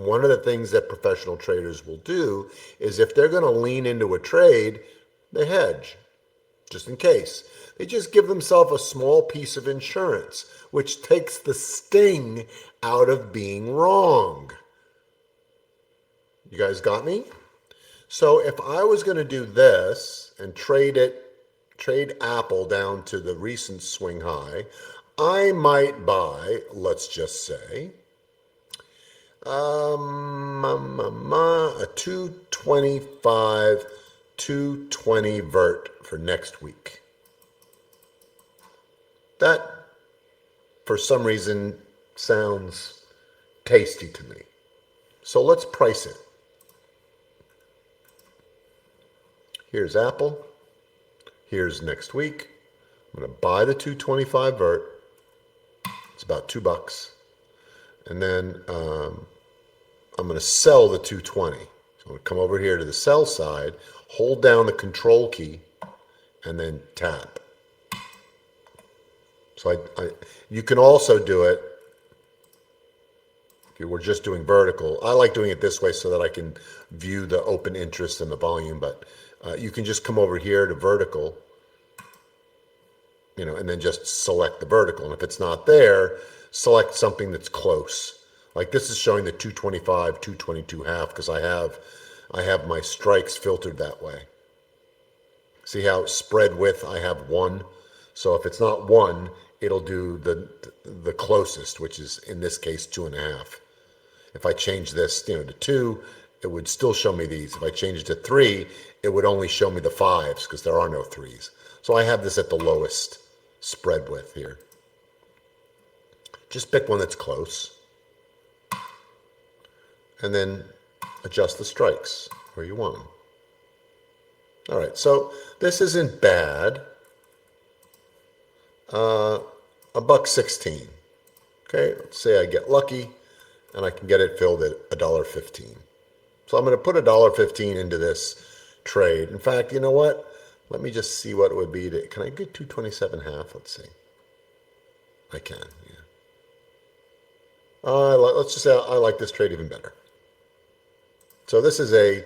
one of the things that professional traders will do is if they're going to lean into a trade, they hedge, just in case. They just give themselves a small piece of insurance, which takes the sting out of being wrong. You guys got me? So if I was going to do this and trade Apple down to the recent swing high, I might buy, let's just say, a 225, 220 vert for next week. That, for some reason, sounds tasty to me. So let's price it. Here's Apple. Here's next week. I'm going to buy the 225 vert. It's about $2. And then I'm going to sell the 220. So I'm going to come over here to the sell side, hold down the control key, and then tap. So you can also do it if you were just doing vertical. I like doing it this way so that I can view the open interest and the volume, but you can just come over here to vertical, and then just select the vertical. And if it's not there, select something that's close. Like this is showing the 225, 222 half because I have my strikes filtered that way. See how spread width I have 1? So if it's not 1, it'll do the closest, which is in this case 2.5. If I change this, to 2, it would still show me these. If I change it to 3, it would only show me the 5s because there are no 3s. So I have this at the lowest spread width here. Just pick one that's close. And then adjust the strikes where you want them. All right, so this isn't bad. $1.16. Okay, let's say I get lucky and I can get it filled at $1.15. So I'm going to put $1.15 into this trade. In fact, you know what? Let me just see what it would be. Can I get 227.5? Let's see. I can, yeah. Let's just say I like this trade even better. So this is a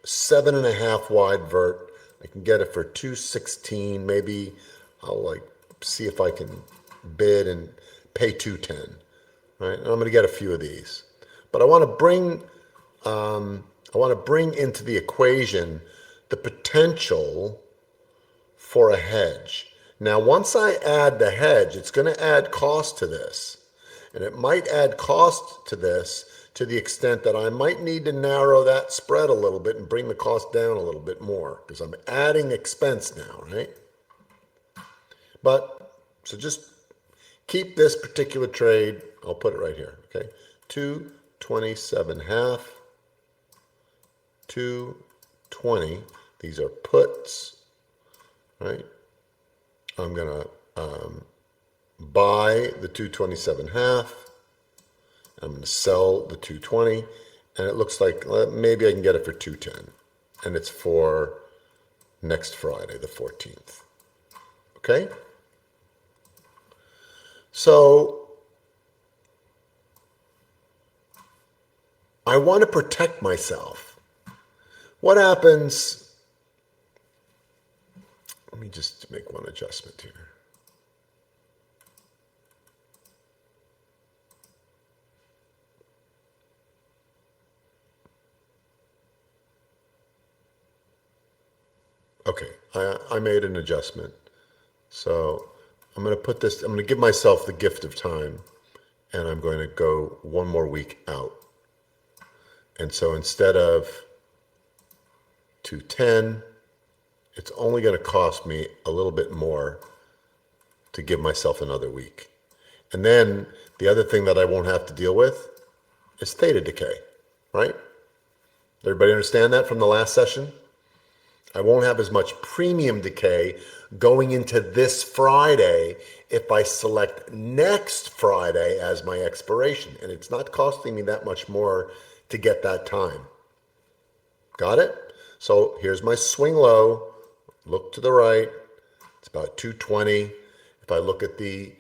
7.5 wide vert. I can get it for 216. Maybe I'll see if I can bid and pay 210. Right? And I'm going to get a few of these. But I want to bring into the equation the potential for a hedge. Now, once I add the hedge, it's going to add cost to this. And it might add cost to this to the extent that I might need to narrow that spread a little bit and bring the cost down a little bit more because I'm adding expense now, right? So just keep this particular trade. I'll put it right here, okay? 227.5, 220. These are puts, right? I'm going to buy the 227.5. I'm going to sell the 220. And it looks like maybe I can get it for 210. And it's for next Friday, the 14th. Okay? So I want to protect myself. What happens? Let me just make one adjustment here. Okay, I made an adjustment. So I'm going to give myself the gift of time, and I'm going to go one more week out. And so instead of 210, it's only going to cost me a little bit more to give myself another week. And then the other thing that I won't have to deal with is theta decay, right? Everybody understand that from the last session? I won't have as much premium decay going into this Friday if I select next Friday as my expiration. And it's not costing me that much more to get that time. Got it? So here's my swing low. Look to the right. It's about 220. If I look at the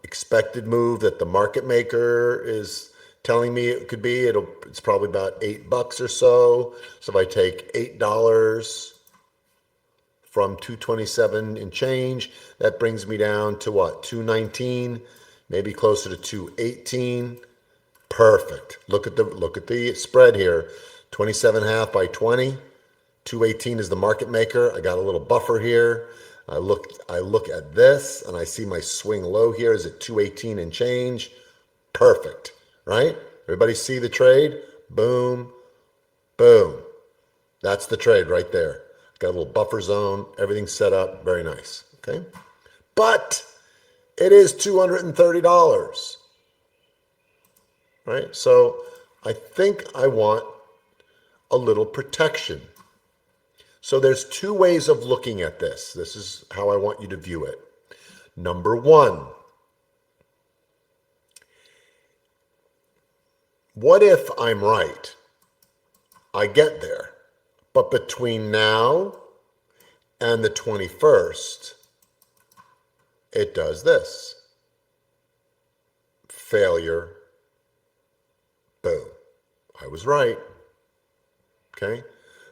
expected move that the market maker is telling me it could be. It's probably about $8 or so. So if I take $8 from 227 and change, that brings me down to what? 219, maybe closer to 218. Perfect. Look at the spread here. 27.5 by 20. 218 is the market maker. I got a little buffer here. I look at this and I see my swing low here is at 218 and change. Perfect, right? Everybody see the trade? Boom, boom. That's the trade right there. Got a little buffer zone, everything's set up, very nice, okay? But it is $230, right? So I think I want a little protection. So there's two ways of looking at this. This is how I want you to view it. Number one, what if I'm right? I get there. But between now and the 21st, it does this. Failure. Boom. I was right. Okay?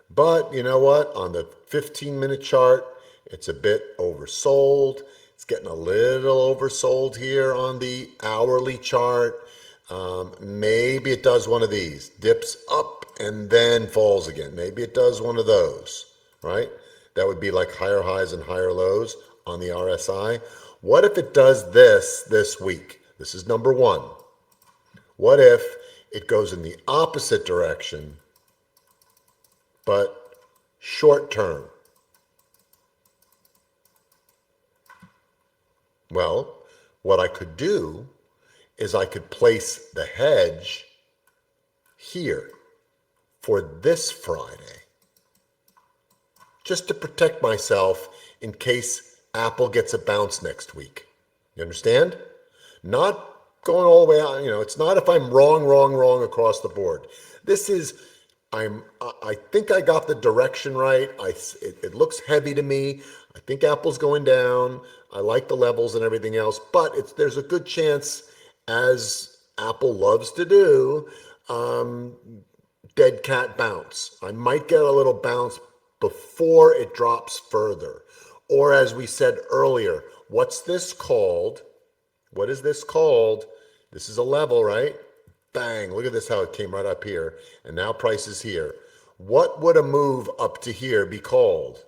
But you know what? On the 15-minute chart, it's a bit oversold. It's getting a little oversold here on the hourly chart. Maybe it does one of these. Dips up and then falls again. Maybe it does one of those, right? That would be like higher highs and higher lows on the RSI. What if it does this week? This is number one. What if it goes in the opposite direction, but short term? Well, what I could do is I could place the hedge here for this Friday, just to protect myself in case Apple gets a bounce next week. You understand? Not going all the way out, it's not if I'm wrong across the board. This is, I think I got the direction right. It looks heavy to me. I think Apple's going down. I like the levels and everything else, but there's a good chance, as Apple loves to do, dead cat bounce. I might get a little bounce before it drops further. Or as we said earlier, what's this called? What is this called? This is a level, right? Bang, look at this, how it came right up here. And now price is here. What would a move up to here be called?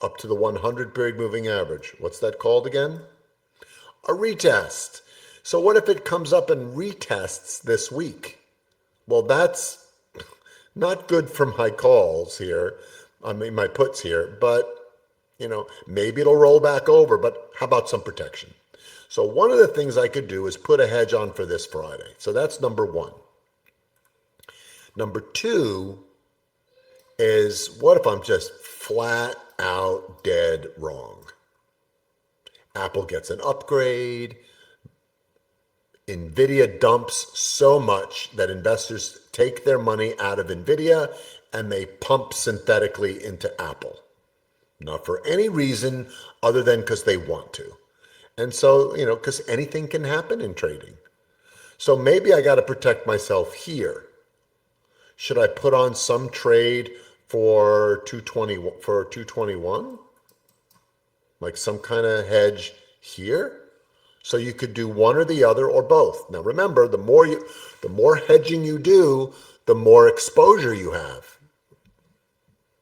Up to the 100 period moving average. What's that called again? A retest. So what if it comes up and retests this week? Well, that's not good for my calls here. I mean, my puts here, but maybe it'll roll back over, but how about some protection? So one of the things I could do is put a hedge on for this Friday. So that's number one. Number two is, what if I'm just flat out dead wrong? Apple gets an upgrade. NVIDIA dumps so much that investors take their money out of NVIDIA and they pump synthetically into Apple. Not for any reason other than because they want to. And so, because anything can happen in trading. So maybe I got to protect myself here. Should I put on some trade for 221? Like some kind of hedge here? So you could do one or the other or both. Now remember, the more hedging you do, the more exposure you have.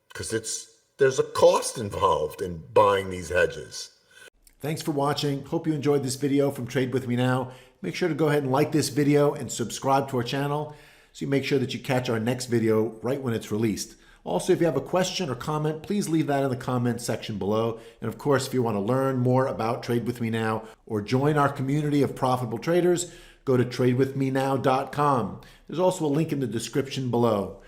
Because there's a cost involved in buying these hedges. Thanks for watching. Hope you enjoyed this video from Trade With Me Now. Make sure to go ahead and like this video and subscribe to our channel so you make sure that you catch our next video right when it's released. Also, if you have a question or comment, please leave that in the comments section below. And of course, if you want to learn more about Trade With Me Now or join our community of profitable traders, go to tradewithmenow.com. There's also a link in the description below.